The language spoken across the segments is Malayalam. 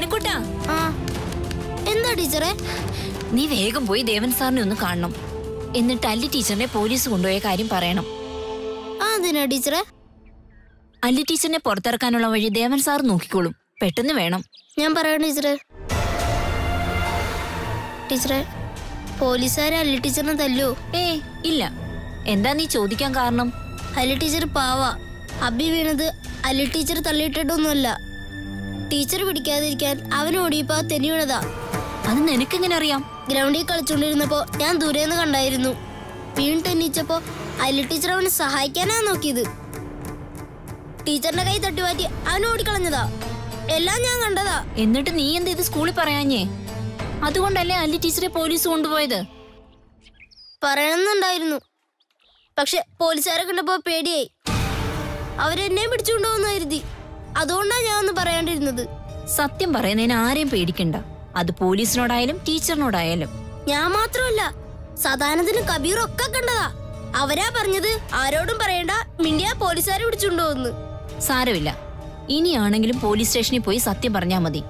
മണിക്കുട്ടാ. എന്താ ടീച്ചറെ? നീ വേഗം പോയി ദേവൻ സാറിനെ ഒന്ന് കാണണം. എന്നിട്ട് അല്ലി ടീച്ചറിനെ പോലീസ് കൊണ്ടുപോയ കാര്യം പറയണം. അതെന്നാ ടീച്ചറെ? അല്ലി ടീച്ചറിനെ പുറത്തിറക്കാനുള്ള വഴി ദേവൻ സാർ നോക്കിക്കോളും. പെട്ടെന്ന് വേണം. ഞാൻ പറയാം ടീച്ചറെ. ടീച്ചറെ, പോലീസുകാരെ അല്ലി ടീച്ചറിനെ തല്ലോ? ഇല്ല. എന്താ നീ ചോദിക്കാൻ കാരണം? അല്ലി ടീച്ചർ പാവാ. അബി വീണത് അല്ലി ടീച്ചർ തള്ളിയിട്ടൊന്നുമല്ല. ടീച്ചർ പിടിക്കാതിരിക്കാൻ അവൻ ഓടിയപ്പോ തെന്നി വീണതാ. അത് നിനക്കെങ്ങനെ അറിയാം? ഗ്രൗണ്ടിൽ കളിച്ചോണ്ടിരുന്നപ്പോ ഞാൻ ദൂരെന്ന് കണ്ടായിരുന്നു. വീണ് തെന്നിച്ചപ്പോ അല്ലി ടീച്ചർ അവനെ സഹായിക്കാനാ നോക്കിയത്. ടീച്ചറിന്റെ കൈ തട്ടിമാറ്റി അവൻ ഓടിക്കളഞ്ഞതാ. എല്ലാം ഞാൻ കണ്ടതാ. എന്നിട്ട് നീ എന്ത് ഇത് സ്കൂളിൽ പറയാഞ്ഞേ? അതുകൊണ്ടല്ലേ അല്ലി ടീച്ചറെ പോലീസ് കൊണ്ടുപോയത്? പറയണമെന്നുണ്ടായിരുന്നു, പക്ഷെ പോലീസുകാരെ കണ്ടപ്പോ പേടിയായി. അവരെന്നെ പിടിച്ചുകൊണ്ടുപോകുന്ന കരുതി. അതുകൊണ്ടാ ഞാൻ ഒന്ന് പറയാണ്ടിരുന്നത്. സത്യം പറയുന്നതിന് ആരെയും പേടിക്കണ്ട. അത് പോലീസിനോടായാലും ടീച്ചറിനോടായാലും. ഞാൻ മാത്രമല്ല, സദാനന്ദനും കബീറും ഒക്കെ കണ്ടതാ. അവരാ പറഞ്ഞത് ആരോടും പറയണ്ട, മിണ്ടിയ പോലീസുകാരെ പിടിച്ചുകൊണ്ടുപോകുന്നു. സാരമില്ല, ഇനിയാണെങ്കിലും പോലീസ് സ്റ്റേഷനിൽ പോയി സത്യം പറഞ്ഞാ മതി.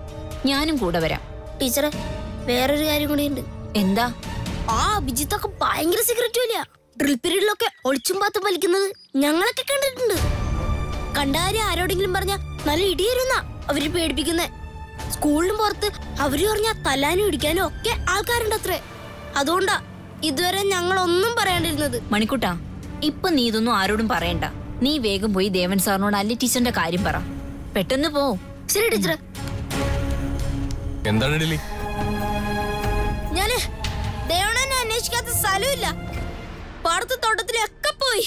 ഞാനും കൂടെ വരാം. ടീച്ചറെ, വേറൊരു കാര്യം കൂടിയുണ്ട്. എന്താ? ആ അഭിജിത്തൊക്കെ ഭയങ്കര സിഗരറ്റ് വലിയ. ഡ്രിൽ പീരീഡിലൊക്കെ ഒളിച്ചും പാത്തും വലിക്കുന്നത് ഞങ്ങളൊക്കെ കണ്ടിട്ടുണ്ട്. കണ്ടാരും ആരോടെങ്കിലും പറഞ്ഞ നല്ല ഇടിയിരുന്ന അവര് പേടിപ്പിക്കുന്നേ. സ്കൂളിനും പുറത്ത് അവര് പറഞ്ഞ തല്ലാനും ഇടിക്കാനും ഒക്കെ ആൾക്കാരുണ്ട് അത്രേ. അതുകൊണ്ടാ ഇതുവരെ ഞങ്ങളൊന്നും പറയാണ്ടിരുന്നത്. മണിക്കുട്ടാ, ഇപ്പൊ നീ ഇതൊന്നും ആരോടും പറയണ്ട. നീ വേഗം പോയി ദേവൻ സാറിനോട് അല്ലി ടീച്ചറിന്റെ കാര്യം പറ. പെട്ടെന്ന് പോ. ശരി ടീച്ചറെ. എന്താണ് ഡിലി? ഞാന് ദേവണനെ അന്വേഷിക്കാത്ത സ്ഥലമില്ല. പാടത്ത് തോട്ടത്തിലൊക്കെ പോയി.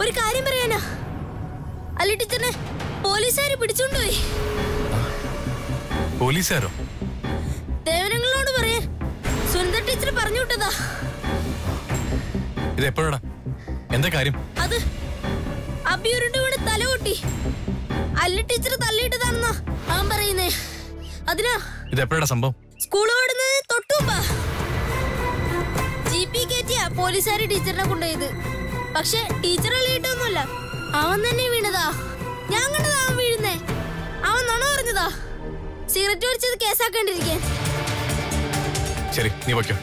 ഒരു കാര്യം പറയാനാ. അല്ലി ടീച്ചറിനെ പോലീസുകാര് പിടിച്ചോണ്ടുപോയി. പോലീസുകാരോ? ദേവനങ്ങളോട് പറയാൻ സുനന്ദ ടീച്ചർ പറഞ്ഞു വിട്ടതാ. ഇത് എപ്പോഴാ? എന്താ കാര്യം? അത് അബിയുരുണ്ട് വീണ് തല പൊട്ടി. അല്ലി ടീച്ചർ തള്ളിയിട്ടതാണെന്നാ അവൻ പറയുന്നേ. അതിനാ ഇത് എപ്പോഴാ സംഭവം? സ്കൂൾ ഓടുന്നത് തൊട്ടുമുമ്പാ. ജീപ്പി കയറ്റിയാ പോലീസുകാര് ടീച്ചറിനെ കൊണ്ടുപോയത്. പക്ഷെ ടീച്ചർ അള്ളിയിട്ടൊന്നുമല്ല, അവൻ തന്നെ വീണതാ. ഞാൻ കണ്ടതാ അവൻ വീഴുന്നേ. അവൻ നുണ പറഞ്ഞതാ. സിഗരറ്റ് വലിച്ചത് കേസാക്കേണ്ടിരിക്കാൻ. ശരി, നീ വയ്ക്കോ.